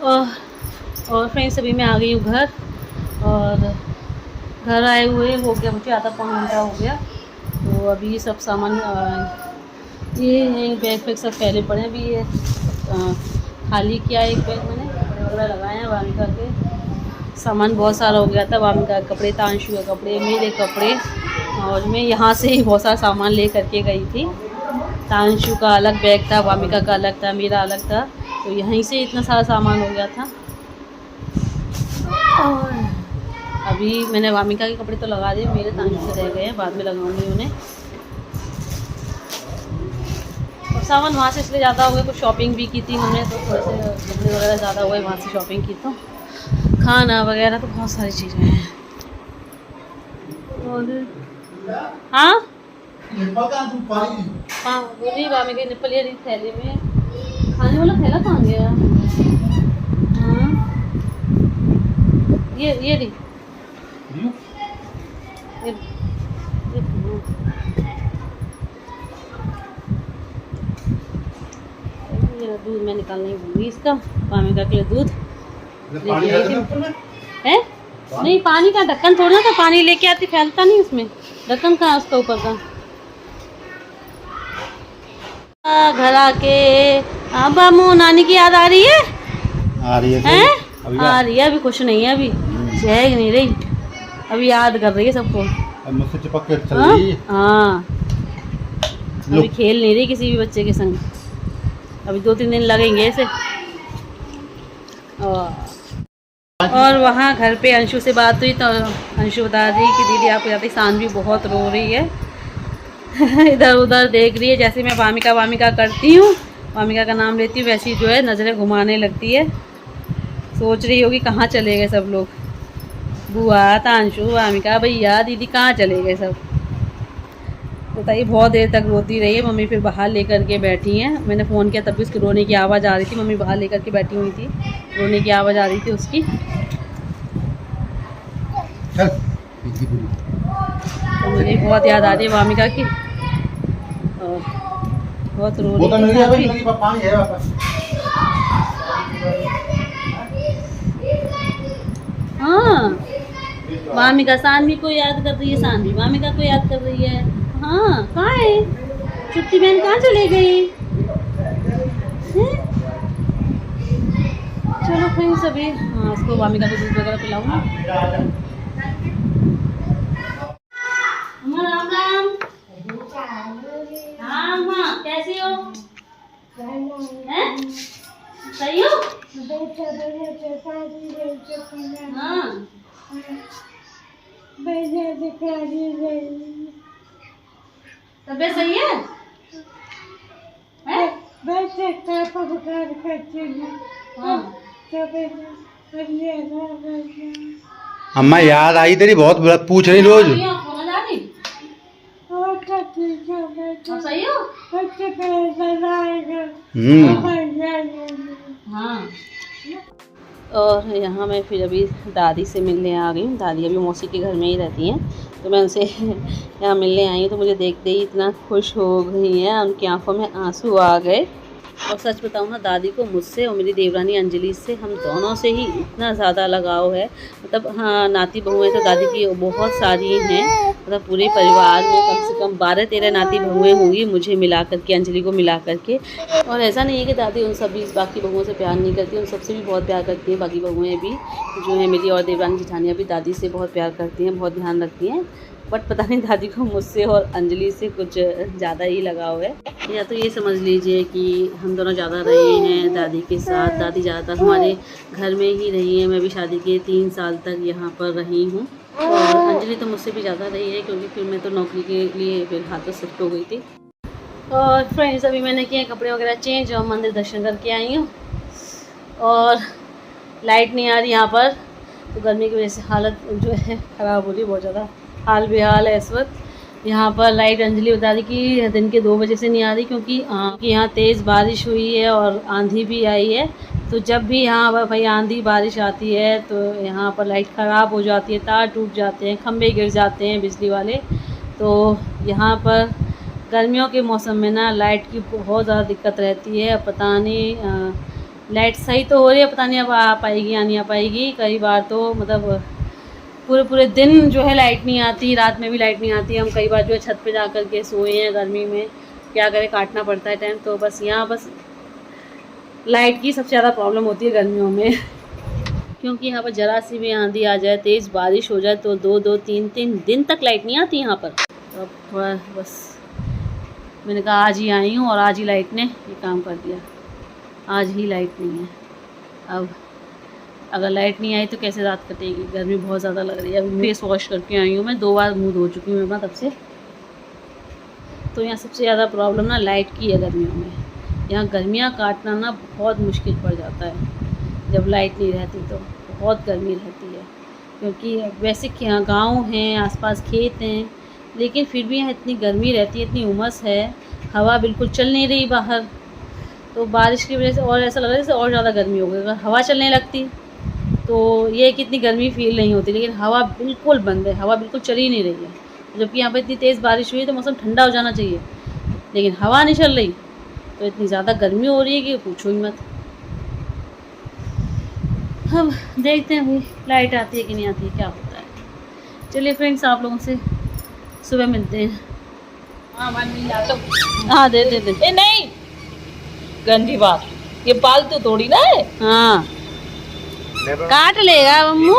और फ्रेंड्स अभी मैं आ गई हूँ घर। और घर आए हुए हो गया मुझे आधा पौन घंटा हो गया। तो अभी सब सामान ये बैग वैग सब फैले पड़े हैं। अभी ये खाली किया एक बैग मैंने, कपड़े वगैरह लगाए हैं। वामिका के सामान बहुत सारा हो गया था, वामिका के कपड़े, तांशु के कपड़े, मेरे कपड़े। और मैं यहाँ से ही बहुत सारा सामान ले करके गई थी। तांशु का अलग बैग था, वामिका का अलग था, मेरा अलग था। तो यहीं से इतना सारा सामान हो गया था। और अभी मैंने वामिका के कपड़े तो लगा दिए, मेरे तांशु से रह गए हैं, बाद में लगाऊंगी उन्हें। और सामान वहाँ से इसलिए ज़्यादा हो गया, कुछ शॉपिंग भी की थी हमने, तो थोड़े से कपड़े वगैरह ज़्यादा हुए, वहाँ से शॉपिंग की। तो खाना वगैरह तो बहुत सारी चीज़ें हैं। और हाँ बोली वामिका निपल ये थैली में खाने वाला थैला कहाँ गया? हाँ ये दी दूध मैं निकालने भूली इसका, वामिका के लिए दूध है। नहीं पानी का ढक्कन थोड़ा था, पानी लेके आती फैलता नहीं उसमें, ढक्कन कहाँ उसका ऊपर का। घर आके अब अम्मू नानी की याद आ रही है? आ रही है आ रही है, अभी कुछ नहीं है, अभी है नहीं रही, अभी याद कर रही है सबको। मुझसे चिपक के चल रही है। हाँ अभी खेल नहीं रही किसी भी बच्चे के संग, अभी 2-3 दिन लगेंगे ऐसे। और वहाँ घर पे अंशु से बात हुई तो अंशु बता रही कि दीदी आपको जाती सानवी बहुत रो रही है इधर उधर देख रही है। जैसे मैं वामिका करती हूँ, वामिका का नाम लेती हूँ, वैसी जो है नज़रें घुमाने लगती है। सोच रही होगी कहाँ चले गए सब लोग, बुआ, तांशु, वामिका, भैया, दीदी कहाँ चले गए सब। बताइए बहुत देर तक रोती रही है। मम्मी फिर बाहर लेकर के बैठी हैं, मैंने फ़ोन किया तब भी उसकी रोने की आवाज़ आ रही थी। मम्मी बाहर लेकर के बैठी हुई थी, रोने की आवाज़ आ रही थी उसकी। तो मुझे बहुत याद आ रही है वामिका की, और बहुत रो रही थी। हाँ वामिका सानवी को याद कर रही है, सानवी वामिका को याद कर रही है। हाँ कहाँ है छुट्टी बहन, कहाँ चले गई? चलो फ्रेंड्स अभी हाँ उसको वामिका को दूध वगैरह पिलाऊंगा। राम राम। हाँ माँ कैसी हो? हैं? सही हो? हाँ तबीयत सही है? अम्मा याद आई तेरी बहुत, पूछ रही रोज। सही हो? हाँ। और यहाँ मैं फिर अभी दादी से मिलने आ गई हूँ। दादी अभी मौसी के घर में ही रहती हैं, तो मैं उनसे यहाँ मिलने आई हूँ। तो मुझे देखते ही इतना खुश हो गई हैं, उनकी आंखों में आंसू आ गए। और सच बताऊँ ना, दादी को मुझसे और मेरी देवरानी अंजलि से, हम दोनों से ही इतना ज़्यादा लगाव है। मतलब हाँ नाती बहुएँ तो दादी की बहुत सारी हैं, मतलब पूरे परिवार में कम से कम 12-13 नाती बहुएँ होंगी, मुझे मिला करके, अंजलि को मिला करके। और ऐसा नहीं है कि दादी उन सभी बाकी बहुओं से प्यार नहीं करती, उन सबसे भी बहुत प्यार करती हैं। बाकी बहुएँ भी जो है मेरी, और देवरानी जेठानियाँ भी दादी से बहुत प्यार करती हैं, बहुत ध्यान रखती हैं। बट पता नहीं दादी को मुझसे और अंजलि से कुछ ज़्यादा ही लगाव है। या तो ये समझ लीजिए कि हम दोनों ज़्यादा रहे हैं दादी के साथ, दादी ज़्यादातर हमारे घर में ही रही है। मैं भी शादी के 3 साल तक यहाँ पर रही हूँ, और अंजलि तो मुझसे भी ज़्यादा रही है, क्योंकि फिर मैं तो नौकरी के लिए फिर हाथ शिफ्ट हो गई थी। और फ्रेंड्स अभी मैंने किए कपड़े वगैरह चेंज और मंदिर दर्शन करके आई हूँ। और लाइट नहीं आ रही यहाँ पर, तो गर्मी की वजह से हालत जो है ख़राब हो रही है, बहुत ज़्यादा हाल बेहाल है इस वक्त यहाँ पर। लाइट अंजलि बता रही कि दिन के 2 बजे से नहीं आ रही, क्योंकि यहाँ तेज़ बारिश हुई है और आंधी भी आई है। तो जब भी यहाँ भाई आंधी बारिश आती है तो यहाँ पर लाइट ख़राब हो जाती है, तार टूट जाते हैं, खंभे गिर जाते हैं बिजली वाले। तो यहाँ पर गर्मियों के मौसम में ना लाइट की बहुत ज़्यादा दिक्कत रहती है। पता नहीं लाइट सही तो हो रही है, पता नहीं अब आ पाएगी या नहीं आ पाएगी। कई बार तो मतलब पूरे पूरे दिन जो है लाइट नहीं आती, रात में भी लाइट नहीं आती। हम कई बार जो है छत पे जा कर के सोए हैं गर्मी में, क्या करें, काटना पड़ता है टाइम। तो बस यहाँ बस लाइट की सबसे ज़्यादा प्रॉब्लम होती है गर्मियों में क्योंकि यहाँ पर ज़रा सी भी आंधी आ जाए, तेज़ बारिश हो जाए तो 2-2 3-3 दिन तक लाइट नहीं आती यहाँ पर। तो अब थोड़ा बस मैंने कहा आज ही आई हूँ और आज ही लाइट ने ये काम कर दिया। आज ही लाइट नहीं है। अब अगर लाइट नहीं आई तो कैसे रात कटेगी, गर्मी बहुत ज़्यादा लग रही है। अभी फेस वॉश करके आई हूँ मैं, 2 बार मुँह धो चुकी हूँ अपना तब से। तो यहाँ सबसे ज़्यादा प्रॉब्लम ना लाइट की है गर्मियों में। यहाँ गर्मियाँ काटना ना बहुत मुश्किल पड़ जाता है जब लाइट नहीं रहती, तो बहुत गर्मी रहती है। क्योंकि वैसे गाँव हैं, आसपास खेत हैं, लेकिन फिर भी यहाँ इतनी गर्मी रहती है, इतनी उमस है, हवा बिल्कुल चल नहीं रही बाहर। तो बारिश की वजह से और ऐसा लग रहा है जैसे और ज़्यादा गर्मी हो गई। अगर हवा चलने लगती तो ये कि इतनी गर्मी फील नहीं होती, लेकिन हवा बिल्कुल बंद है, हवा बिल्कुल चल ही नहीं रही है। जबकि यहाँ पर इतनी तेज़ बारिश हुई है तो मौसम ठंडा हो जाना चाहिए, लेकिन हवा नहीं चल रही तो इतनी ज़्यादा गर्मी हो रही है कि पूछो ही मत। अब देखते हैं भाई लाइट आती है कि नहीं आती है, क्या होता है। चलिए फ्रेंड्स, आप लोगों से सुबह मिलते हैं। हाँ दे दे दे। नहीं, गंदी बात, ये पालतू थोड़ी ना है। हाँ काट लेगा मम्मू।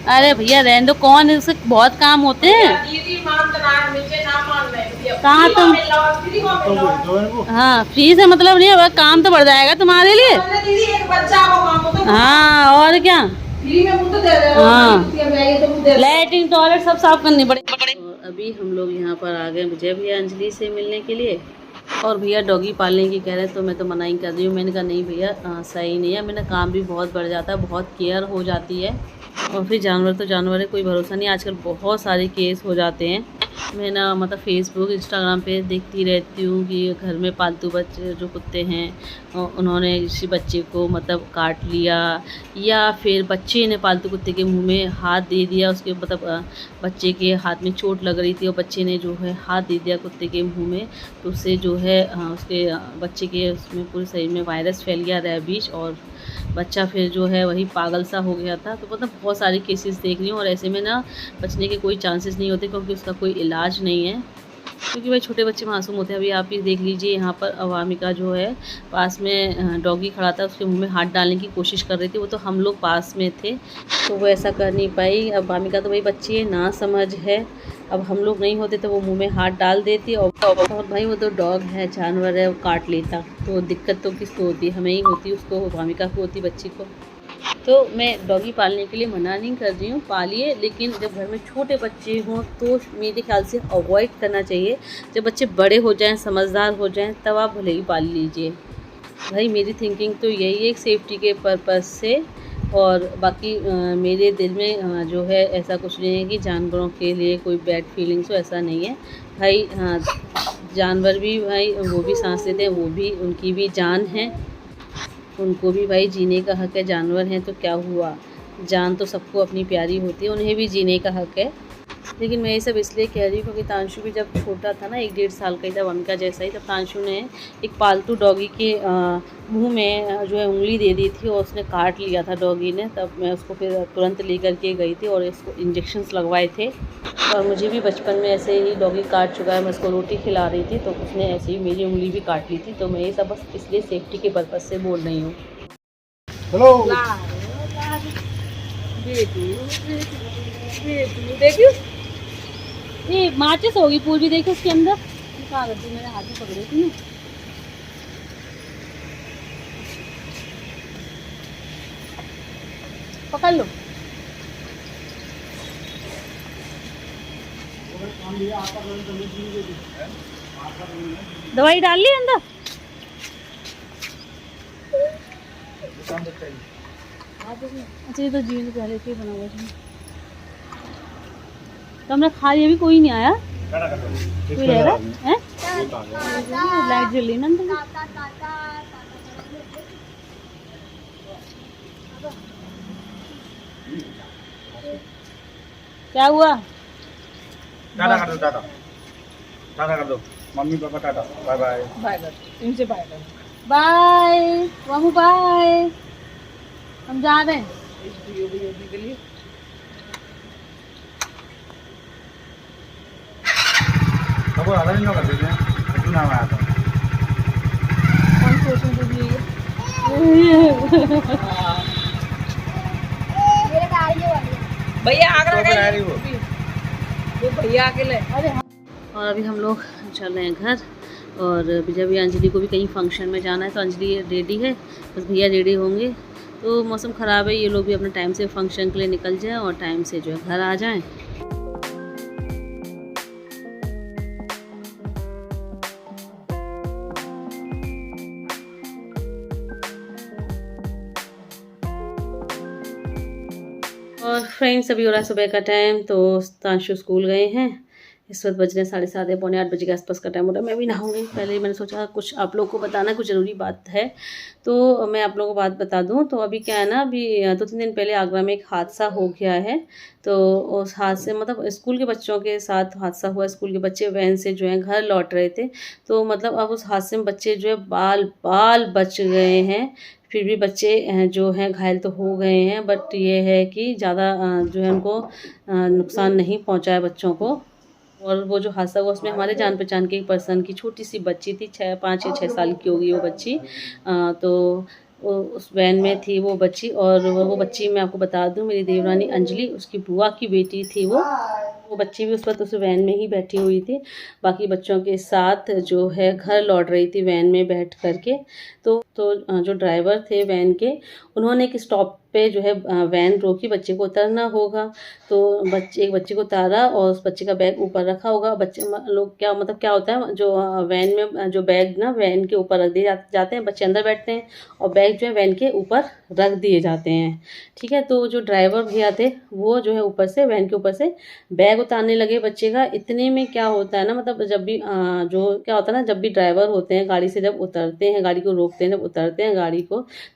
अरे भैया रहने दो, कौन है, उससे बहुत काम होते हैं। कहाँ तुम, हाँ फ्री से मतलब नहीं है, काम तो बढ़ जाएगा तुम्हारे लिए। हाँ और क्या, हाँ लैट्रिन टॉयलेट सब साफ करनी पड़े। और अभी हम लोग यहाँ पर आ गए विजय भैया अंजलि से मिलने के लिए। और भैया डॉगी पालने की कह रहे हैं, तो मैं तो मना ही कर रही हूँ। मैंने कहा नहीं भैया सही नहीं है, मैंने काम भी बहुत बढ़ जाता है, बहुत केयर हो जाती है। और फिर जानवर तो जानवर है, कोई भरोसा नहीं, आजकल बहुत सारे केस हो जाते हैं। मैं ना मतलब फेसबुक इंस्टाग्राम पे देखती रहती हूँ कि घर में पालतू बच्चे जो कुत्ते हैं उन्होंने किसी बच्चे को मतलब काट लिया, या फिर बच्चे ने पालतू कुत्ते के मुंह में हाथ दे दिया, उसके मतलब बच्चे के हाथ में चोट लग रही थी और बच्चे ने जो है हाथ दे दिया कुत्ते के मुंह में, तो उससे जो है उसके बच्चे के उसमें पूरे शरीर में वायरस फैल गया, रेबीज, और बच्चा फिर जो है वही पागल सा हो गया था। तो मतलब बहुत सारे केसेस देख रही हूँ, और ऐसे में ना बचने के कोई चांसेस नहीं होते क्योंकि उसका कोई इलाज नहीं है, क्योंकि भाई छोटे बच्चे मासूम होते हैं। अभी आप ही देख लीजिए, यहाँ पर अवामिका जो है पास में डॉगी खड़ा था, उसके मुंह में हाथ डालने की कोशिश कर रही थी। वो तो हम लोग पास में थे तो वो ऐसा कर नहीं पाई। अब अवामिका तो भाई बच्ची है, ना समझ है, अब हम लोग नहीं होते तो वो मुंह में हाथ डाल देती। और भाई वो तो डॉग है, जानवर है, वो काट लेता तो दिक्कत तो किसको होती, हमें ही होती, उसको अवामिका को होती, बच्ची को। तो मैं डॉगी पालने के लिए मना नहीं कर रही हूँ, पालिए, लेकिन जब घर में छोटे बच्चे हों तो मेरे ख्याल से अवॉइड करना चाहिए। जब बच्चे बड़े हो जाएं, समझदार हो जाएं, तब आप भले ही पाल लीजिए। भाई मेरी थिंकिंग तो यही है, एक सेफ्टी के पर्पज़ से। और बाकी मेरे दिल में जो है ऐसा कुछ नहीं है कि जानवरों के लिए कोई बैड फीलिंग्स हो, ऐसा नहीं है भाई। हाँ जानवर भी भाई वो भी सांस लेते हैं, वो भी, उनकी भी जान है, उनको भी भाई जीने का हक है। जानवर हैं तो क्या हुआ, जान तो सबको अपनी प्यारी होती है, उन्हें भी जीने का हक है। लेकिन मैं ये सब इसलिए कह रही हूँ क्योंकि तांशु भी जब छोटा था ना, 1-1.5 साल का ही था, अवामिका जैसा ही, तब तांशु ने एक पालतू डॉगी के मुंह में जो है उंगली दे दी थी और उसने काट लिया था डॉगी ने। तब मैं उसको फिर तुरंत लेकर के गई थी और इसको इंजेक्शन्स लगवाए थे। और मुझे भी बचपन में ऐसे ही डॉगी काट चुका है, मैं उसको रोटी खिला रही थी तो उसने ऐसे ही मेरी उंगली भी काट ली थी। तो मैं ये सब बस इसलिए सेफ्टी के पर्पज़ से बोल रही हूँ। हेलो देखियो, ये माचिस होगी पूरी, देखो उसके अंदर कहाँ करती, मेरे हाथ में पकड़ी थी ना। पकड़ लो, दवाई डाल ली अंदर। अच्छा ये तो जीवन पहले से ही बना हुआ था, तो हमने खा लिया, अभी कोई नहीं आया, कोई रह रहा है, लाइट जल रही ना अंदर। क्या हुआ, टाटा कर दो, टाटा टाटा कर दो, mummy papa Tata, bye bye. Bye कर, इनसे बाय कर। बाय मामू, बाय, हम जा रहे हैं। इस वीडियो के लिए सबको आधा दिन कर देते हैं, कितना नाम आया था। कौन सोचने के लिए भैया आगरा तो गए, वो वो भैया अकेले। अरे और अभी हम लोग चल रहे हैं घर। और जब भी अंजलि को भी कहीं फंक्शन में जाना है तो अंजलि रेडी है, बस भैया रेडी होंगे। तो मौसम ख़राब है, ये लोग भी अपने टाइम से फंक्शन के लिए निकल जाएं और टाइम से जो है घर आ जाएं। और फ्रेंड्स अभी हो रहा है सुबह का टाइम, तो तांशु स्कूल गए हैं। इस वक्त बज रहे हैं 7:30 पौने 8 बजे के आसपास का टाइम हो रहा है। मैं भी नहाऊंगी। पहले ही मैंने सोचा कुछ आप लोगों को बताना, कुछ ज़रूरी बात है तो मैं आप लोगों को बात बता दूं। तो अभी क्या है ना, अभी 2-3 दिन पहले आगरा में एक हादसा हो गया है। तो उस हादसे मतलब स्कूल के बच्चों के साथ हादसा हुआ। स्कूल के बच्चे वैन से जो है घर लौट रहे थे, तो मतलब अब उस हादसे में बच्चे जो है बाल बच गए हैं। फिर भी बच्चे जो हैं घायल तो हो गए हैं, बट ये है कि ज़्यादा जो है उनको नुकसान नहीं पहुंचा है बच्चों को। और वो जो हादसा हुआ उसमें हमारे जान पहचान के एक पर्सन की छोटी सी बच्ची थी, 5 या 6 साल की होगी वो बच्ची। तो वो उस वैन में थी वो बच्ची। और वो बच्ची मैं आपको बता दूं, मेरी देवरानी अंजलि, उसकी बुआ की बेटी थी वो बच्ची भी उस वक्त उस वैन में ही बैठी हुई थी, बाकी बच्चों के साथ जो है घर लौट रही थी वैन में बैठ करके। तो जो ड्राइवर थे वैन के, उन्होंने एक स्टॉप पे जो है वैन रोकी, बच्चे को उतरना होगा। तो एक बच्चे को उतारा और उस बच्चे का बैग ऊपर रखा होगा। बच्चे लोग क्या होता है, जो वैन में जो बैग ना वैन के ऊपर रख दिए जाते हैं, बच्चे अंदर बैठते हैं और बैग जो है वैन के ऊपर रख दिए जाते हैं, ठीक है। तो जो ड्राइवर भैया थे वो जो है ऊपर से वैन के ऊपर से बैग उतारने लगे बच्चे का। इतने में क्या होता है ना, मतलब जब भी जो क्या होता है ना, जब भी ड्राइवर होते हैं गाड़ी से जब उतरते हैं, गाड़ी को रोकते हैं, जब उतरते हैं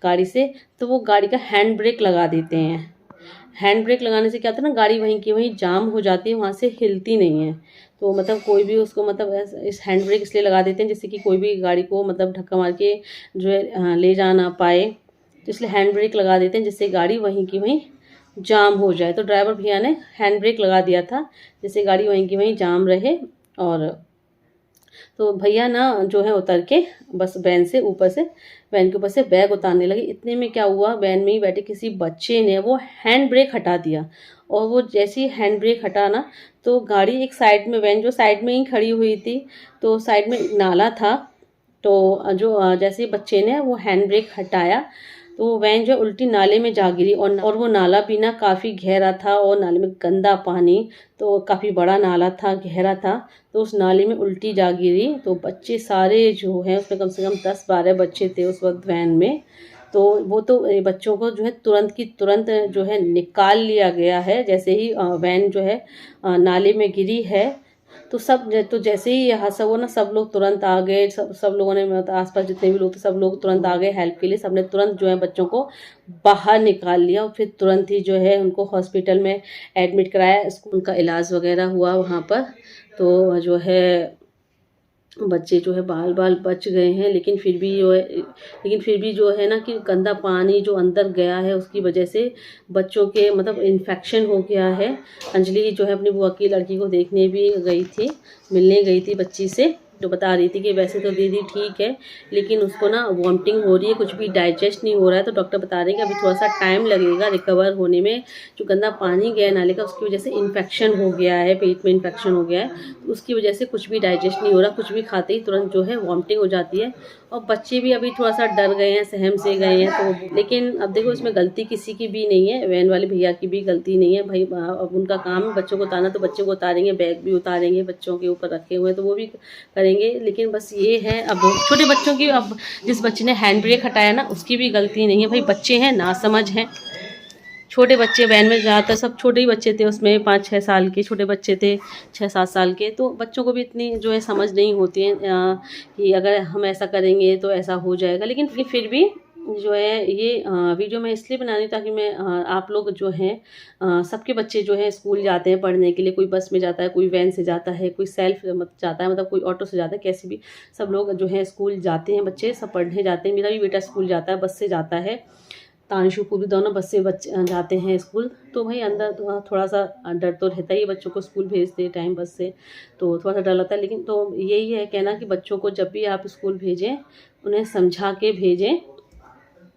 गाड़ी से, तो वो गाड़ी का हैंड ब्रेक लगा देते हैं। हैंड ब्रेक लगाने से क्या होता है ना, गाड़ी वहीं की वहीं जाम हो जाती है, वहाँ से हिलती नहीं है। तो मतलब कोई भी उसको मतलब इस हैंड ब्रेक इसलिए लगा देते हैं जिससे कि कोई भी गाड़ी को मतलब धक्का मार के जो है ले जा ना पाए। तो इसलिए हैंड ब्रेक लगा देते हैं जिससे गाड़ी वहीं की वहीं जाम हो जाए। तो ड्राइवर भैया ने हैंड ब्रेक लगा दिया था जिससे गाड़ी वहीं की वहीं जाम रहे। और तो भैया ना जो है उतर के बस वैन के ऊपर से बैग उतारने लगे। इतने में क्या हुआ, वैन में ही बैठे किसी बच्चे ने वो हैंड ब्रेक हटा दिया। और वो जैसे ही हैंड ब्रेक हटाना तो गाड़ी एक साइड में, वैन जो साइड में ही खड़ी हुई थी, तो साइड में नाला था। तो जो जैसे बच्चे ने वो हैंड ब्रेक हटाया तो वैन जो उल्टी नाले में जा गिरी। और वो नाला भी ना काफ़ी गहरा था और नाले में गंदा पानी, तो काफ़ी बड़ा नाला था, गहरा था। तो उस नाले में उल्टी जा गिरी। तो बच्चे सारे जो हैं उसमें कम से कम 10-12 बच्चे थे उस वक्त वैन में। तो वो तो बच्चों को जो है तुरंत की तुरंत जो है निकाल लिया गया है जैसे ही वैन जो है नाले में गिरी है। तो जैसे ही हादसा हुआ ना, सब लोग तुरंत आ गए। सब लोगों ने, मतलब आसपास जितने भी लोग थे सब लोग तुरंत आ गए हेल्प के लिए। सबने तुरंत जो है बच्चों को बाहर निकाल लिया और फिर तुरंत ही जो है उनको हॉस्पिटल में एडमिट कराया। उनका इलाज वगैरह हुआ वहाँ पर। तो जो है बच्चे जो है बाल बच गए हैं, लेकिन फिर भी जो है ना कि गंदा पानी जो अंदर गया है उसकी वजह से बच्चों के मतलब इन्फेक्शन हो गया है। अंजलि जो है अपनी बुआ की लड़की को देखने भी मिलने गई थी बच्ची से, जो बता रही थी कि वैसे तो दीदी ठीक है लेकिन उसको ना वॉमिटिंग हो रही है, कुछ भी डाइजेस्ट नहीं हो रहा है। तो डॉक्टर बता रहे हैं कि अभी थोड़ा सा टाइम लगेगा रिकवर होने में। जो गंदा पानी गया नाले का उसकी वजह से इन्फेक्शन हो गया है, पेट में इन्फेक्शन हो गया है, तो उसकी वजह से कुछ भी डाइजेस्ट नहीं हो रहा। कुछ भी खाते ही तुरंत जो है वॉमिटिंग हो जाती है। और बच्चे भी अभी थोड़ा सा डर गए हैं, सहम से गए हैं। तो लेकिन अब देखो इसमें गलती किसी की भी नहीं है, वैन वाले भैया की भी गलती नहीं है भाई। अब उनका काम है बच्चों को उतारना, तो बच्चों को उतारेंगे, बैग भी उतारेंगे, बच्चों के ऊपर रखे हुए तो वो भी करेंगे। लेकिन बस ये है, अब छोटे बच्चों की, अब जिस बच्चे ने हैंड ब्रेक हटाया ना उसकी भी गलती नहीं है भाई। बच्चे हैं, नासमझ हैं, छोटे बच्चे वैन में, ज़्यादातर सब छोटे ही बच्चे थे उसमें, 5-6 साल के छोटे बच्चे थे, 6-7 साल के। तो बच्चों को भी इतनी जो है समझ नहीं होती है कि अगर हम ऐसा करेंगे तो ऐसा हो जाएगा। लेकिन फिर भी जो है ये वीडियो मैं इसलिए बना रही हूँ ताकि मैं आप लोग जो हैं सबके बच्चे जो हैं स्कूल जाते हैं पढ़ने के लिए, कोई बस में जाता है, कोई वैन से जाता है, कोई सेल्फ जाता है, मतलब कोई ऑटो से जाता है, कैसे भी सब लोग जो है स्कूल जाते हैं, बच्चे सब पढ़ने जाते हैं। मेरा भी बेटा स्कूल जाता है, बस से जाता है, तानशु को भी दोनों बस से बच्चे जाते हैं स्कूल। तो भाई अंदर थोड़ा सा डर तो रहता ही है, बच्चों को स्कूल भेजते टाइम बस से तो थोड़ा सा डर लगता है। लेकिन तो यही है कहना कि बच्चों को जब भी आप स्कूल भेजें उन्हें समझा के भेजें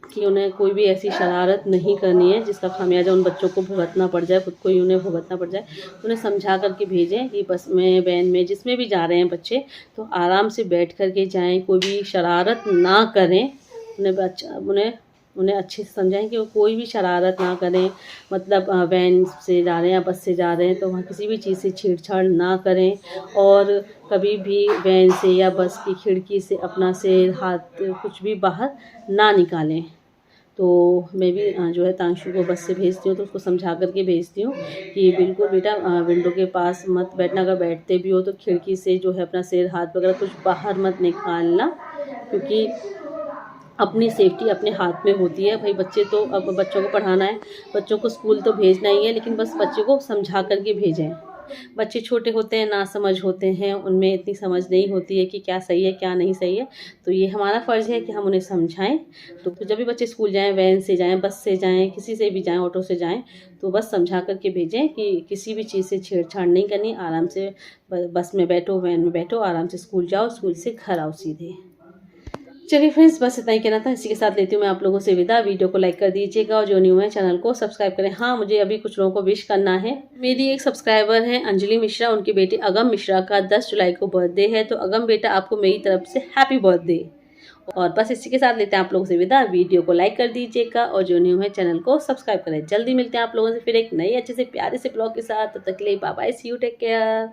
कि उन्हें कोई भी ऐसी शरारत नहीं करनी है जिसका खामियाजा उन बच्चों को भुगतना पड़ जाए, खुद को ही उन्हें भुगतना पड़ जाए। उन्हें समझा करके भेजें कि बस में, वैन में, जिसमें भी जा रहे हैं बच्चे तो आराम से बैठ कर के जाएँ, कोई भी शरारत ना करें। उन्हें अच्छे से समझाएं कि वो कोई भी शरारत ना करें, मतलब वैन से जा रहे हैं या बस से जा रहे हैं तो वहाँ किसी भी चीज़ से छेड़छाड़ ना करें, और कभी भी वैन से या बस की खिड़की से अपना सिर, हाथ कुछ भी बाहर ना निकालें। तो मैं भी जो है तांशु को बस से भेजती हूँ तो उसको समझा करके भेजती हूँ कि बिल्कुल बेटा विंडो के पास मत बैठना, अगर बैठते भी हो तो खिड़की से जो है अपना सिर, हाथ वगैरह कुछ बाहर मत निकालना, क्योंकि अपनी सेफ्टी अपने हाथ में होती है। भाई बच्चे तो, अब बच्चों को पढ़ाना है, बच्चों को स्कूल तो भेजना ही है, लेकिन बस बच्चे को समझा करके भेजें। बच्चे छोटे होते हैं, नासमझ होते हैं, उनमें इतनी समझ नहीं होती है कि क्या सही है क्या नहीं सही है, तो ये हमारा फ़र्ज़ है कि हम उन्हें समझाएं। तो जब भी बच्चे स्कूल जाएं, वैन से जाएं, बस से जाएं, किसी से भी जाएं, ऑटो से जाएं, तो बस समझा करके भेजें कि किसी भी चीज़ से छेड़छाड़ नहीं करनी, आराम से बस में बैठो, वैन में बैठो, आराम से स्कूल जाओ, स्कूल से घर आओ सीधे। चलिए फ्रेंड्स, बस इतना ही कहना था। इसी के साथ लेती हूँ मैं आप लोगों से विदा। वीडियो को लाइक कर दीजिएगा और जो न्यू है चैनल को सब्सक्राइब करें। हाँ, मुझे अभी कुछ लोगों को विश करना है। मेरी एक सब्सक्राइबर है अंजलि मिश्रा, उनकी बेटी अगम मिश्रा का 10 जुलाई को बर्थडे है, तो अगम बेटा आपको मेरी तरफ से हैप्पी बर्थडे। और बस इसी के साथ लेते हैं आप लोगों से विदा। वीडियो को लाइक कर दीजिएगा और जो न्यू है चैनल को सब्सक्राइब करें। जल्दी मिलते हैं आप लोगों से फिर एक नई अच्छे से प्यारे से ब्लॉग के साथ। तब तक के लिए bye bye, see you, take care.